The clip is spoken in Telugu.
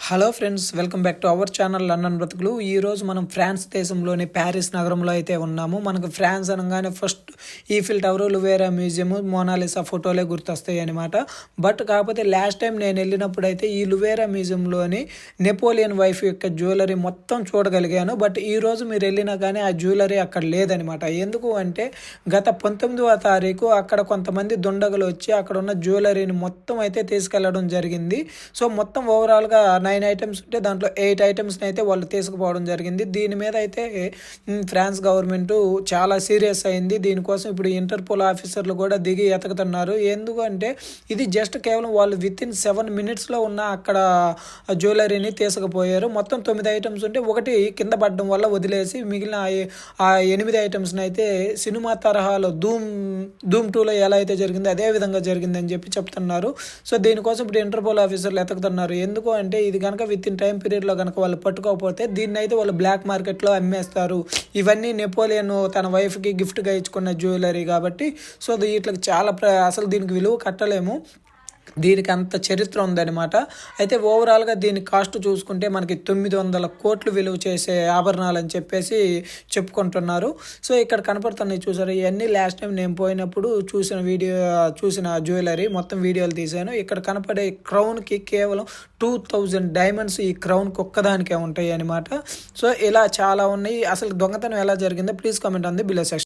Hello friends, welcome back to our channel London బ్రతుకులు. ఈరోజు మనం ఫ్రాన్స్ దేశంలోని ప్యారిస్ నగరంలో అయితే ఉన్నాము. మనకు ఫ్రాన్స్ అనగానే first Eiffel tower, Louvre museum, Mona Lisa ఫోటోలే గుర్తొస్తాయి అనమాట. బట్ కాకపోతే లాస్ట్ టైం నేను వెళ్ళినప్పుడు అయితే ఈ లువేరా మ్యూజియంలోని నెపోలియన్ వైఫ్ యొక్క జ్యువెలరీ మొత్తం చూడగలిగాను. బట్ ఈరోజు మీరు వెళ్ళినా కానీ ఆ జ్యువెలరీ అక్కడ లేదనమాట. ఎందుకు అంటే గత 19వ తారీఖు అక్కడ కొంతమంది దుండగులు వచ్చి అక్కడ ఉన్న జ్యువెలరీని మొత్తం అయితే తీసుకెళ్లడం జరిగింది. సో మొత్తం ఓవరాల్గా 9 ఐటమ్స్ ఉంటే దాంట్లో 8 ఐటమ్స్ని అయితే వాళ్ళు తీసుకుపోవడం జరిగింది. దీని మీద అయితే ఫ్రాన్స్ గవర్నమెంట్ చాలా సీరియస్ అయింది. దీనికోసం ఇప్పుడు ఇంటర్పోల్ ఆఫీసర్లు కూడా దిగి ఎతకుతున్నారు. ఎందుకంటే ఇది జస్ట్ కేవలం వాళ్ళు వితిన్ 7 minutesలో ఉన్న అక్కడ జ్యువెలరీని తీసుకుపోయారు. మొత్తం 9 ఐటమ్స్ ఉంటే ఒకటి కింద పడడం వల్ల వదిలేసి మిగిలిన ఆ 8 ఐటమ్స్ని అయితే సినిమా తరహాలో ధూమ్ 2లో ఎలా అయితే జరిగిందో అదే విధంగా జరిగిందని చెప్తున్నారు. సో దీనికోసం ఇప్పుడు ఇంటర్పోల్ ఆఫీసర్లు ఎతకుతున్నారు. ఎందుకు అంటే ఇది కనుక విత్ ఇన్ టైం పీరియడ్లో కనుక వాళ్ళు పట్టుకోకపోతే దీన్ని అయితే వాళ్ళు బ్లాక్ మార్కెట్లో అమ్మేస్తారు. ఇవన్నీ నెపోలియన్ తన వైఫ్కి గిఫ్ట్గా ఇచ్చుకున్న జ్యువెలరీ కాబట్టి సో వీటికి చాలా అసలు దీనికి విలువ కట్టలేము. దీనికి అంత చరిత్ర ఉందన్నమాట. అయితే ఓవరాల్గా దీని కాస్ట్ చూసుకుంటే మనకి 900 కోట్లు విలువ చేసే ఆభరణాలు అని చెప్పేసి చెప్పుకుంటున్నారు. సో ఇక్కడ కనపడుతున్నాయి చూసారు, ఇవన్నీ లాస్ట్ టైం నేను పోయినప్పుడు చూసిన జ్యువెలరీ మొత్తం వీడియోలు తీశాను. ఇక్కడ కనపడే క్రౌన్కి కేవలం 2000 డైమండ్స్ ఈ క్రౌన్కి ఒక్కదానికే ఉంటాయి అనమాట. సో ఇలా చాలా ఉన్నాయి. అసలు దొంగతనం ఎలా జరిగిందో please comment on the below section.